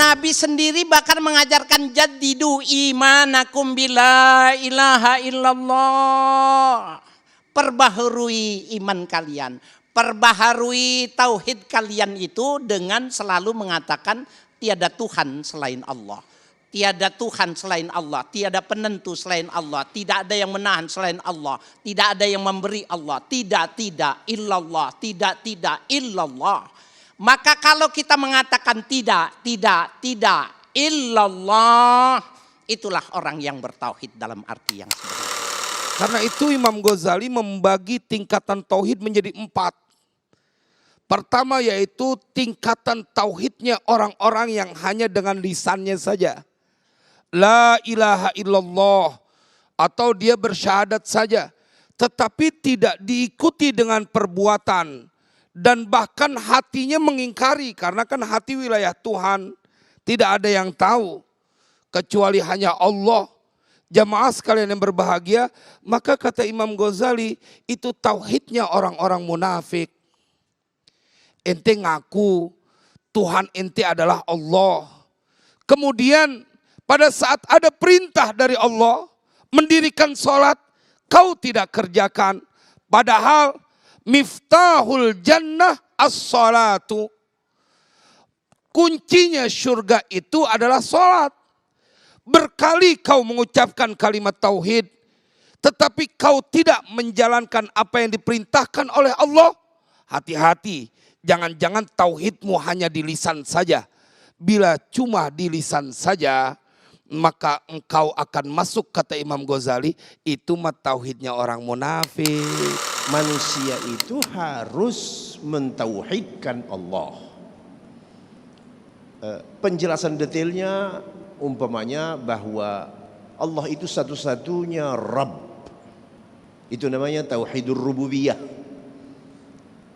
Nabi sendiri bahkan mengajarkan jaddidu imanakum bila ilaha illallah. Perbaharui iman kalian, perbaharui tauhid kalian itu dengan selalu mengatakan tiada Tuhan selain Allah. Tiada Tuhan selain Allah, tiada penentu selain Allah, tidak ada yang menahan selain Allah, tidak ada yang memberi Allah, tidak illallah, tidak illallah. Maka kalau kita mengatakan tidak illallah, itulah orang yang bertauhid dalam arti yang sebenarnya. Karena itu Imam Ghazali membagi tingkatan tauhid menjadi 4. Pertama yaitu tingkatan tauhidnya orang-orang yang hanya dengan lisannya saja. La ilaha illallah, atau dia bersyahadat saja. Tetapi tidak diikuti dengan perbuatan. Dan bahkan hatinya mengingkari, karena kan hati wilayah Tuhan. Tidak ada yang tahu kecuali hanya Allah. Jamaah sekalian yang berbahagia, maka kata Imam Ghazali itu tauhidnya orang-orang munafik. Ente ngaku Tuhan ente adalah Allah. Kemudian pada saat ada perintah dari Allah mendirikan sholat, kau tidak kerjakan. Padahal miftahul jannah as-sholatu. Kuncinya surga itu adalah sholat. Berkali kau mengucapkan kalimat tauhid, tetapi kau tidak menjalankan apa yang diperintahkan oleh Allah. Hati-hati, jangan-jangan tauhidmu hanya di lisan saja. Bila cuma di lisan saja, maka engkau akan masuk, kata Imam Ghazali, itu mah tauhidnya orang munafik. Manusia itu harus mentauhidkan Allah. Penjelasan detailnya umpamanya bahwa Allah itu satu-satunya Rabb. Itu namanya tauhidur rububiyah.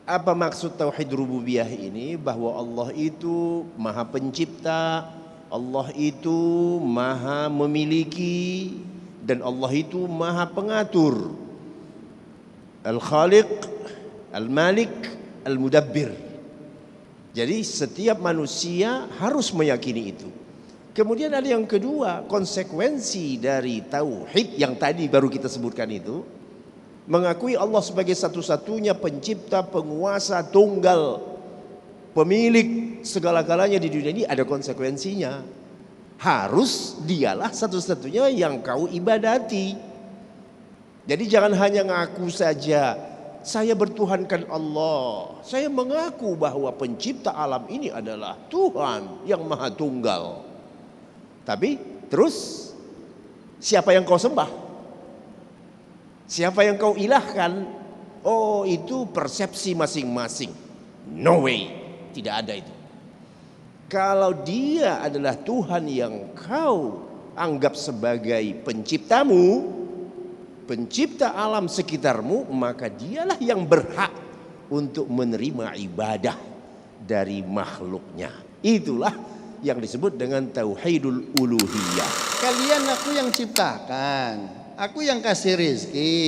Apa maksud tauhid rububiyah ini? Bahwa Allah itu maha pencipta, Allah itu maha memiliki, dan Allah itu maha pengatur. Al-Khaliq, Al-Malik, Al-Mudabbir. Jadi setiap manusia harus meyakini itu. Kemudian ada yang kedua, konsekuensi dari tauhid yang tadi baru kita sebutkan itu, mengakui Allah sebagai satu-satunya pencipta, penguasa, tunggal, pemilik segala-galanya di dunia ini, ada konsekuensinya. Harus dialah satu-satunya yang kau ibadati. Jadi jangan hanya ngaku saja, saya bertuhankan Allah, saya mengaku bahwa pencipta alam ini adalah Tuhan yang maha tunggal. Tapi terus siapa yang kau sembah? Siapa yang kau ilahkan? Oh, itu persepsi masing-masing. No way, tidak ada itu. Kalau dia adalah Tuhan yang kau anggap sebagai penciptamu, pencipta alam sekitarmu, maka dialah yang berhak untuk menerima ibadah dari makhluknya. Itulah yang disebut dengan tauhidul uluhiyah. Kalian aku yang ciptakan, aku yang kasih rezeki,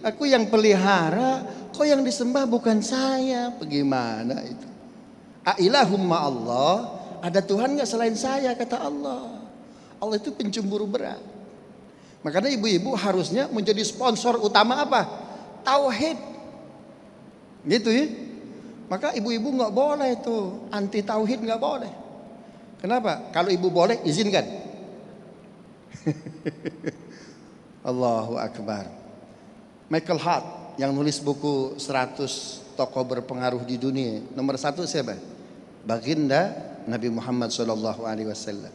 aku yang pelihara, kok yang disembah bukan saya? Bagaimana itu? Ailahum ma'allah, ada Tuhan gak selain saya, kata Allah. Allah itu pencemburu berat. Makanya ibu-ibu harusnya menjadi sponsor utama apa? Tauhid. Gitu ya. Maka ibu-ibu gak boleh tuh, anti tauhid gak boleh. Kenapa? Kalau ibu boleh, izinkan. Allahu Akbar. Michael Hart yang nulis buku 100 tokoh berpengaruh di dunia, nomor 1 siapa? Baginda Nabi Muhammad SAW.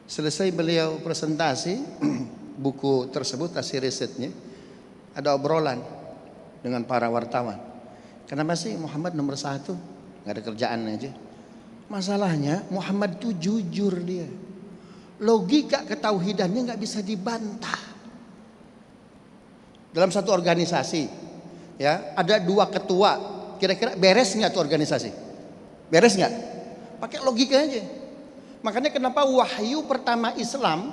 Selesai beliau presentasi buku tersebut, hasil risetnya, ada obrolan dengan para wartawan. Kenapa sih Muhammad nomor 1? Gak ada kerjaan aja. Masalahnya Muhammad itu jujur dia. Logika ketauhidannya gak bisa dibantah. Dalam satu organisasi, ya ada 2 ketua. Kira-kira beres nggak tuh organisasi? Beres nggak? Pakai logika aja. Makanya kenapa wahyu pertama Islam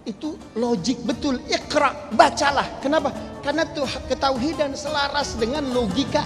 itu logik betul. Iqra, bacalah. Kenapa? Karena tuh ketauhidan selaras dengan logika.